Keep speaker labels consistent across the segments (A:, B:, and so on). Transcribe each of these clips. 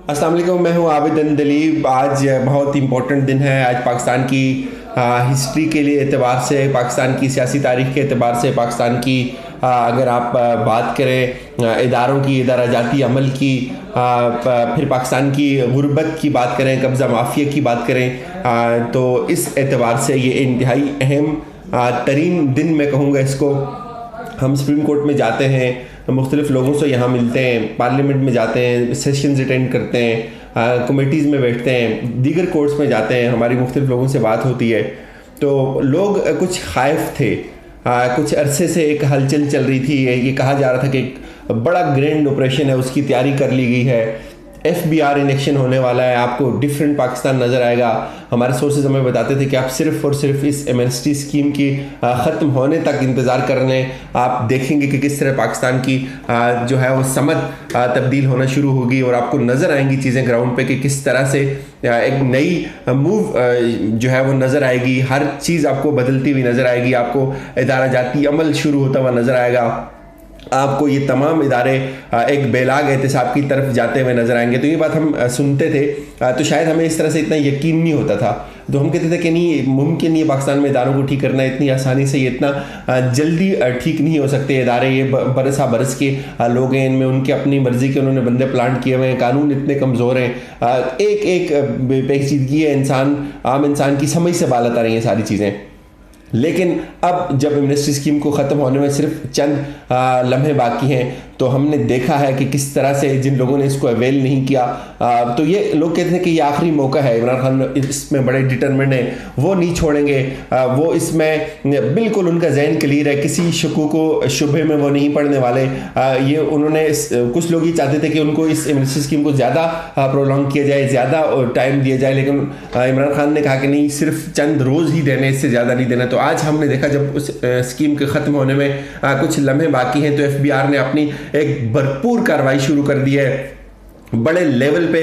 A: अस्सलाम वालेकुम, मैं हूँ आबिद अंदलीब। आज बहुत इम्पोर्टेंट दिन है। आज पाकिस्तान की हिस्ट्री के लिए एतबार से, पाकिस्तान की सियासी तारीख़ के एतबार से, पाकिस्तान की अगर आप बात करें इदारों की, इदारा जाती अमल की, फिर पाकिस्तान की गुर्बत की बात करें, कब्ज़ा माफिया की बात करें, तो इस एतबार से ये इंतहाई अहम तरीन दिन मैं कहूँगा इसको। हम सुप्रीम कोर्ट में जाते हैं, मुख्तलिफ़ लोगों से यहाँ मिलते हैं, पार्लियामेंट में जाते हैं, सेशंस अटेंड करते हैं, कमेटीज़ में बैठते हैं, दीगर कोर्ट्स में जाते हैं, हमारी मुख्तलिफ़ लोगों से बात होती है। तो लोग कुछ खाइफ थे। कुछ अरसे से एक हलचल चल रही थी, ये कहा जा रहा था कि एक बड़ा ग्रैंड ऑपरेशन है, उसकी तैयारी कर ली गई है, FBI इलेक्शन होने वाला है, आपको डिफरेंट पाकिस्तान नज़र आएगा। हमारे सोर्सेज हमें बताते थे कि आप सिर्फ़ और सिर्फ इस एमनेस्टी स्कीम की ख़त्म होने तक इंतज़ार कर रहे हैं। आप देखेंगे कि किस तरह पाकिस्तान की जो है वो समत तब्दील होना शुरू होगी और आपको नज़र आएंगी चीज़ें ग्राउंड पे कि किस तरह से एक नई मूव जो है वो नज़र आएगी। हर चीज़ आपको बदलती हुई नज़र आएगी, आपको इदारा जाती अमल शुरू होता हुआ नज़र आएगा, आपको ये तमाम इदारे एक बेलाग एहतसाब की तरफ जाते हुए नज़र आएंगे। तो ये बात हम सुनते थे, तो शायद हमें इस तरह से इतना यकीन नहीं होता था। तो हम कहते थे कि नहीं, मुमकिन नहीं है पाकिस्तान में इदारों को ठीक करना इतनी आसानी से, ये इतना जल्दी ठीक नहीं हो सकते इदारे। ये बरसा बरस के लोग हैं, इनमें उनके अपनी मर्ज़ी के उन्होंने बंदे प्लांट किए हुए हैं, कानून इतने कमज़ोर हैं, एक एक पेचीदगी है, आम इंसान की समझ से बालत आ रही हैं सारी चीज़ें। लेकिन अब जब एमनेस्टी स्कीम को ख़त्म होने में सिर्फ चंद लम्हे बाकी हैं, तो हमने देखा है कि किस तरह से जिन लोगों ने इसको अवेल नहीं किया, तो ये लोग कहते हैं कि ये आखिरी मौका है। इमरान खान इसमें बड़े डिटरमिन्ड हैं, वो नहीं छोड़ेंगे, वो इसमें बिल्कुल उनका जहन क्लियर है, किसी शकू को शुबे में वो नहीं पड़ने वाले। ये उन्होंने कुछ लोग ये चाहते थे कि उनको इस एमनेस्टी स्कीम को ज़्यादा प्रोलॉन्ग किया जाए, ज़्यादा टाइम दिया जाए, लेकिन इमरान खान ने कहा कि नहीं, सिर्फ चंद रोज़ ही देने, इससे ज़्यादा नहीं देना। तो आज हमने देखा जब उस स्कीम के ख़त्म होने में कुछ लम्हे बाकी हैं, तो FBI ने अपनी एक भरपूर कार्रवाई शुरू कर दी है। बड़े लेवल पे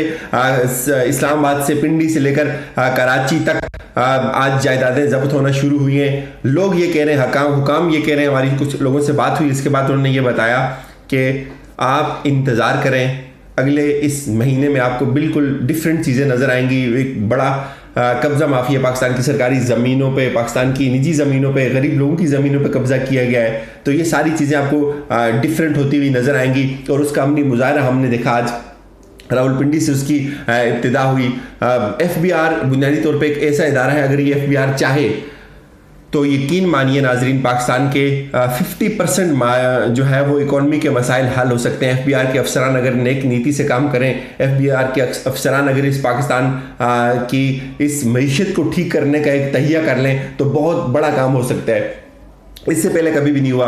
A: इस्लामाबाद से, पिंडी से लेकर कराची तक आज जायदादें जब्त होना शुरू हुई हैं। लोग ये कह रहे हैं, हुकाम ये कह रहे हैं, हमारी कुछ लोगों से बात हुई, इसके बाद उन्होंने ये बताया कि आप इंतज़ार करें, अगले इस महीने में आपको बिल्कुल डिफरेंट चीज़ें नज़र आएंगी। एक बड़ा कब्ज़ा माफिया पाकिस्तान की सरकारी ज़मीनों पे, पाकिस्तान की निजी ज़मीनों पे, गरीब लोगों की ज़मीनों पे कब्ज़ा किया गया है। तो ये सारी चीज़ें आपको डिफरेंट होती हुई नज़र आएंगी और उसका अमली मुजाहरा हमने देखा आज रावलपिंडी से उसकी इब्तिदा हुई। FBI बुनियादी तौर पे एक ऐसा इदारा है, अगर ये FBI चाहे तो यकीन मानिए नाजरीन, पाकिस्तान के 50% जो है वो इकॉनमी के मसाइल हल हो सकते हैं। FBI के अफसरान अगर नेक नीति से काम करें, FBI के अफसरान अगर इस पाकिस्तान की इस मईशत को ठीक करने का एक तहिया कर लें, तो बहुत बड़ा काम हो सकता है। इससे पहले कभी भी नहीं हुआ।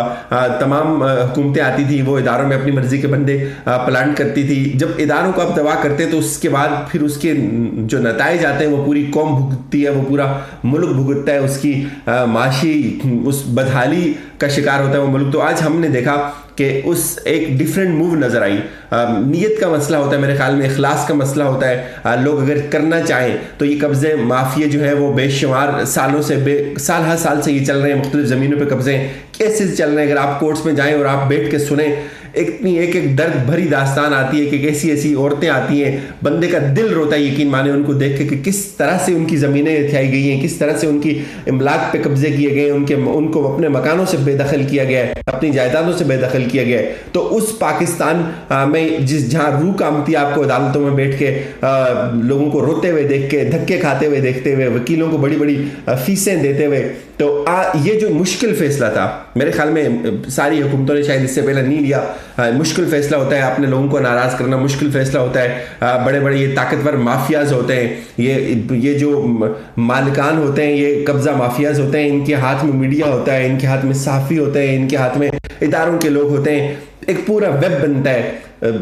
A: तमाम हुकूमतें आती थी, वो इदारों में अपनी मर्जी के बंदे प्लांट करती थी। जब इदारों को आप दवा करते हैं तो उसके बाद फिर उसके जो नताइज आते हैं वो पूरी कौम भुगतती है, वो पूरा मुल्क भुगतता है, उसकी माशी उस बदहाली का शिकार होता है वो मुल्क। तो आज हमने देखा कि उस एक डिफरेंट मूव नज़र आई। नीयत का मसला होता है, मेरे ख्याल में इखलास का मसला होता है। लोग अगर करना चाहें तो ये कब्ज़े माफिया जो है वो बेशुमार सालों से साल हर साल से ये चल रहे हैं, मुख्तलिफ ज़मीनों पे कब्ज़े कैसे चल रहे हैं। अगर आप कोर्ट्स में जाएं और आप बैठ के सुने, इतनी एक एक दर्द भरी दास्तान आती है कि कैसी ऐसी औरतें आती हैं, बंदे का दिल रोता है यकीन माने उनको देख के कि किस तरह से उनकी ज़मीनें हथियाई गई हैं, किस तरह से उनकी इमलाक पे कब्जे किए गए, उनको अपने मकानों से बेदखल किया गया है, अपनी जायदादों से बेदखल किया गया है। तो उस पाकिस्तान में जहाँ रूह कामती आपको अदालतों में बैठ के लोगों को रोते हुए देख के, धक्के खाते हुए देखते हुए, वकीलों को बड़ी बड़ी फीसें देते हुए, तो ये जो मुश्किल फ़ैसला था, मेरे ख्याल में सारी हुकूमतों ने शायद इससे पहले नहीं लिया। मुश्किल फ़ैसला होता है अपने लोगों को नाराज़ करना, मुश्किल फ़ैसला होता है। बड़े बड़े ये ताकतवर माफियाज होते हैं, ये जो मालिकान होते हैं, ये कब्ज़ा माफियाज होते हैं, इनके हाथ में मीडिया होता है, इनके हाथ में सहाफ़ी होते हैं, इनके हाथ में इदारों के लोग होते हैं। एक पूरा वेब बनता है,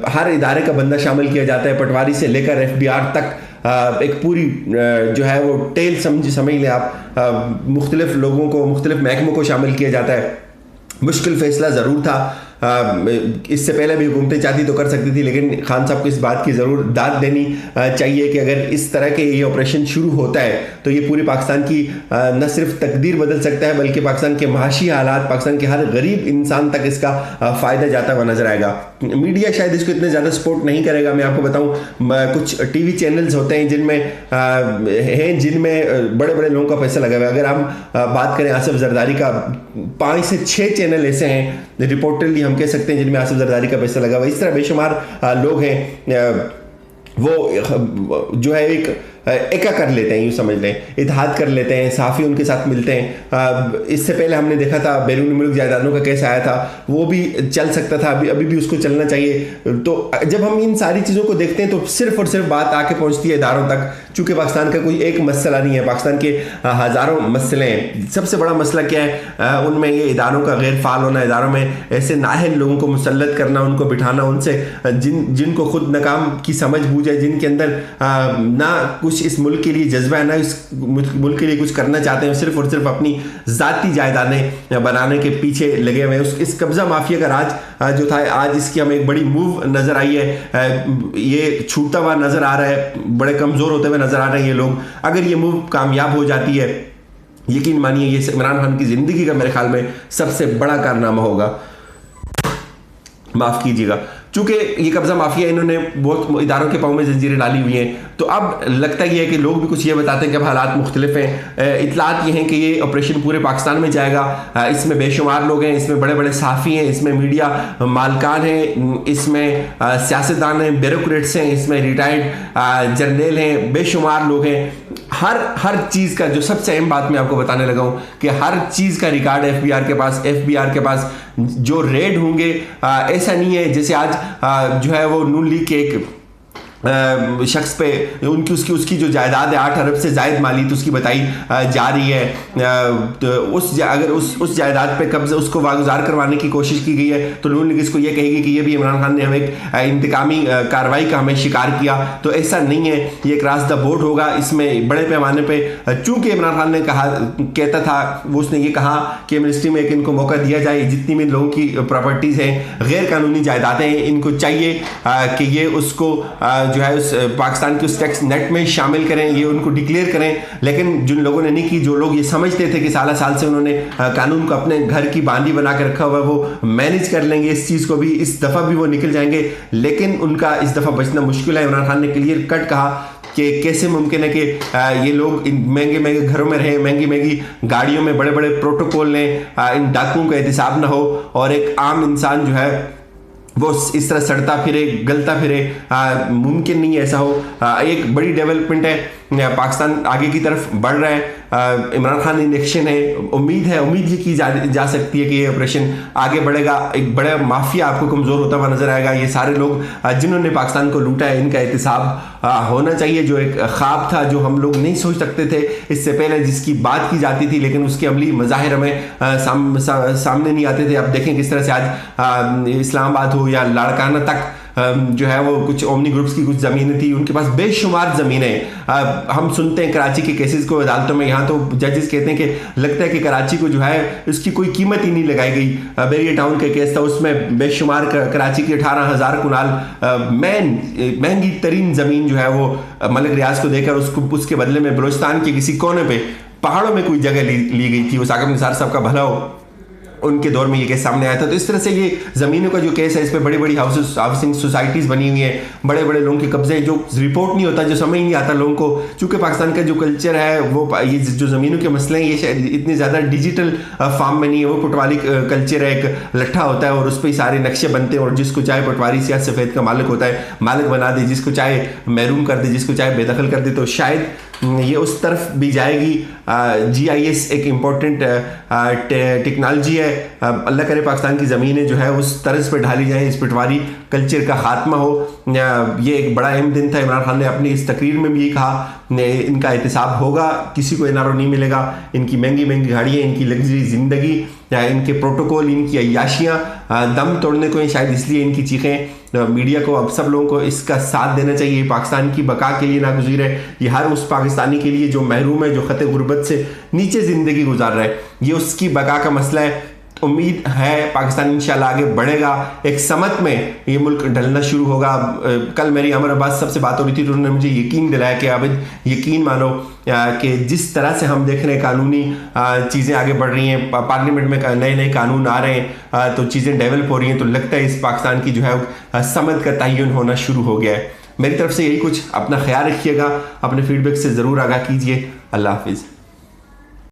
A: हर इदारे का बंदा शामिल किया जाता है, पटवारी से लेकर FBI तक एक पूरी जो है वो टेल समझ लें आप, मुख्तलिफ लोगों को, मुख्तलिफ महकमों को शामिल किया जाता है। मुश्किल फ़ैसला ज़रूर था। इससे पहले भी हुकूमतें चाहती तो कर सकती थी, लेकिन खान साहब को इस बात की ज़रूर दाद देनी चाहिए कि अगर इस तरह के ये ऑपरेशन शुरू होता है तो ये पूरे पाकिस्तान की न सिर्फ तकदीर बदल सकता है, बल्कि पाकिस्तान के माशी हालात, पाकिस्तान के हर गरीब इंसान तक इसका फ़ायदा जाता हुआ नजर आएगा। मीडिया शायद इसको इतने ज़्यादा सपोर्ट नहीं करेगा। मैं आपको बताऊं, कुछ टीवी चैनल्स होते हैं जिनमें बड़े बड़े लोगों का पैसा लगा हुआ है। अगर हम बात करें आसिफ जरदारी का, 5 से 6 चैनल ऐसे हैं रिपोर्टरली हम कह सकते हैं जिनमें आसिफ जरदारी का पैसा लगा हुआ है। इस तरह बेशुमार लोग हैं, वो जो है एका कर लेते हैं, यूँ समझ लें, इत्तेहाद कर लेते हैं, साफ़ी उनके साथ मिलते हैं। इससे पहले हमने देखा था बैरून मुल्क जायदादों का केस आया था, वो भी चल सकता था, अभी भी उसको चलना चाहिए। तो जब हम इन सारी चीज़ों को देखते हैं तो सिर्फ और सिर्फ बात आके पहुंचती है इदारों तक। चूँकि पाकिस्तान का कोई एक मसला नहीं है, पाकिस्तान के हज़ारों मसले हैं। सबसे बड़ा मसला क्या है? उनमें ये इदारों का गैर फाल होना, इदारों में ऐसे नाअहल लोगों को मुसल्लत करना, उनको बिठाना, उनसे जिनको खुद नाकाम की समझ बूझ है, जिनके अंदर ना कुछ इस मुल्क के लिए जज्बा है, ना इस मुल्क के लिए कुछ करना चाहते हैं, सिर्फ और सिर्फ अपनी ज़ाती जायदादें बनाने के पीछे लगे हुए हैं। इस कब्ज़ा माफिया का राज जो था, आज इसकी हमें एक बड़ी मूव नज़र आई है। ये छूटता हुआ नज़र आ रहा है, बड़े कमज़ोर होते हुए नज़र आ रहे हैं ये लोग। अगर ये मूव कामयाब हो जाती है, यकीन मानिए ये इमरान खान की ज़िंदगी का मेरे ख्याल में सबसे बड़ा कारनामा होगा। माफ़ कीजिएगा, चूँकि ये कब्ज़ा माफिया इन्होंने बहुत इदारों के पाँव में जंजीरें डाली हुई हैं, तो अब लगता ही है कि लोग भी कुछ ये बताते हैं कि अब हालात मुख्तलिफ हैं। इतलात ये हैं कि ये ऑपरेशन पूरे पाकिस्तान में जाएगा। इसमें बेशुमार लोग हैं, इसमें बड़े बड़े सहाफ़ी हैं, इसमें मीडिया मालकान हैं, इसमें सियासतदान हैं, ब्यूरोक्रेट्स हैं, इसमें रिटायर्ड जर्नल हैं, बेशुमार लोग हैं। हर चीज़ का, जो सबसे अहम बात मैं आपको बताने लगा हूँ कि हर चीज़ का रिकॉर्ड एफबीआर के पास जो रेड होंगे, ऐसा नहीं है जैसे आज जो है वो नून लीग के एक शख्स पे उसकी जो जायदाद है 8 अरब से जायद मालियत उसकी बताई जा रही है। तो अगर उस जायदाद पे कब्जा उसको वागुजार करवाने की कोशिश की गई है तो नून लीग इसको ये कहेगी कि ये भी इमरान खान ने हमें एक इंतकामी कार्रवाई का हमें शिकार किया। तो ऐसा नहीं है, ये क्रॉस द बोर्ड होगा। इसमें बड़े पैमाने पे चूंकि इमरान खान ने कहता था, वो उसने ये कहा कि मिनिस्ट्री में एक इनको मौका दिया जाए, जितनी भी लोगों की प्रॉपर्टीज़ हैं, गैर कानूनी जायदादें हैं, इनको चाहिए कि ये उसको जो है उस पाकिस्तान के उस टैक्स नेट में शामिल करें, ये उनको डिक्लेयर करें। लेकिन जिन लोगों ने नहीं की, जो लोग ये समझते थे कि साल से उन्होंने कानून को अपने घर की बांदी बना के रखा हुआ है, वो मैनेज कर लेंगे इस चीज़ को भी, इस दफ़ा भी वो निकल जाएंगे। लेकिन उनका इस दफ़ा बचना मुश्किल है। इमरान खान ने क्लियर कट कहा कि कैसे मुमकिन है कि ये लोग इन महंगे घरों में रहें, महंगी गाड़ियों में, बड़े बड़े प्रोटोकॉल लें, इन डाकुओं का एहतिसाब ना हो और एक आम इंसान जो है वो इस तरह सड़ता फिरे, गलता फिरे। मुमकिन नहीं ऐसा हो। एक बड़ी डेवलपमेंट है, पाकिस्तान आगे की तरफ बढ़ रहा है। इमरान खान इलेक्शन है, उम्मीद ये की जा सकती है कि ये ऑपरेशन आगे बढ़ेगा। एक बड़ा माफिया आपको कमज़ोर होता हुआ नजर आएगा। ये सारे लोग जिन्होंने पाकिस्तान को लूटा है, इनका एहतिसाब होना चाहिए। जो एक ख्वाब था, जो हम लोग नहीं सोच सकते थे इससे पहले, जिसकी बात की जाती थी लेकिन उसके अमली मज़ाहिर हमें सामने नहीं आते थे। अब देखें किस तरह से आज इस्लामाबाद हो या लाड़काना तक जो है वो कुछ ओमनी ग्रुप्स की कुछ ज़मीनें थी, उनके पास बेशुमार ज़मीनें। हम सुनते हैं कराची के केसेस को अदालतों में, यहाँ तो जजेस कहते हैं कि लगता है कि कराची को जो है उसकी कोई कीमत ही नहीं लगाई गई। बेरिया टाउन का केस था, उसमें बेशुमार कराची की 18,000 कुनाल महंगी तरीन ज़मीन जो है वो मलिक रियाज को देकर उसके बदले में बलोचिस्तान के किसी कोने पर पहाड़ों में कोई जगह ली गई थी। वो साकिब निसार साहब का भला हो, उनके दौर में ये केस सामने आया था। तो इस तरह से ये ज़मीनों का जो केस है, इस पर बड़ी बड़ी हाउसिंग सोसाइटीज़ बनी हुई हैं, बड़े बड़े लोगों के कब्जे, जो रिपोर्ट नहीं होता, जो समझ नहीं आता लोगों को। चूँकि पाकिस्तान का जो कल्चर है, वो ये जो ज़मीनों के मसले हैं, ये शायद इतने ज़्यादा डिजिटल फॉर्म में नहीं है। वो पटवारी कल्चर है, एक लट्ठा होता है और उस पर ही सारे नक्शे बनते हैं और जिसको चाहे पटवारी सियाह सफ़ेद का मालिक होता है, मालिक बना दे, जिसको चाहे महरूम कर दे, जिसको चाहे बेदखल कर दे। तो शायद ये उस तरफ भी जाएगी। GIS एक इम्पोर्टेंट टेक्नोलॉजी है। अल्लाह करे पाकिस्तान की ज़मीनें जो है उस तरज पर ढाली जाए, इस पटवारी कल्चर का खात्मा हो। ये एक बड़ा अहम दिन था। इमरान खान ने अपनी इस तकरीर में भी ये कहा, इनका एहतिसाब होगा, किसी को एनआरओ नहीं मिलेगा। इनकी महंगी गाड़ियाँ, इनकी लग्जरी ज़िंदगी, इनके प्रोटोकॉल, इनकी अय्याशियाँ दम तोड़ने को हैं। शायद इसलिए इनकी चीखें मीडिया को, अब सब लोगों को इसका साथ देना चाहिए। पाकिस्तान की बका के लिए नागुज़ीर है। ये हर उस पाकिस्तानी के लिए जो महरूम है, जो ख़त गुर्बत से नीचे ज़िंदगी गुजार रहा है, ये उसकी बका का मसला है। उम्मीद है पाकिस्तान इंशाल्लाह आगे बढ़ेगा, एक समत में ये मुल्क ढलना शुरू होगा। कल मेरी अमर अब्बास साहब से बात हो रही थी तो उन्होंने मुझे यकीन दिलाया कि अब यकीन मानो कि जिस तरह से हम देख रहे हैं कानूनी चीज़ें आगे बढ़ रही हैं, पार्लियामेंट में नए नए कानून आ रहे हैं, तो चीज़ें डेवलप हो रही हैं, तो लगता है इस पाकिस्तान की जो है समत का तयन होना शुरू हो गया है। मेरी तरफ से यही कुछ, अपना ख्याल रखिएगा, अपने फीडबैक से ज़रूर आगाह कीजिए। अल्लाह हाफिज़।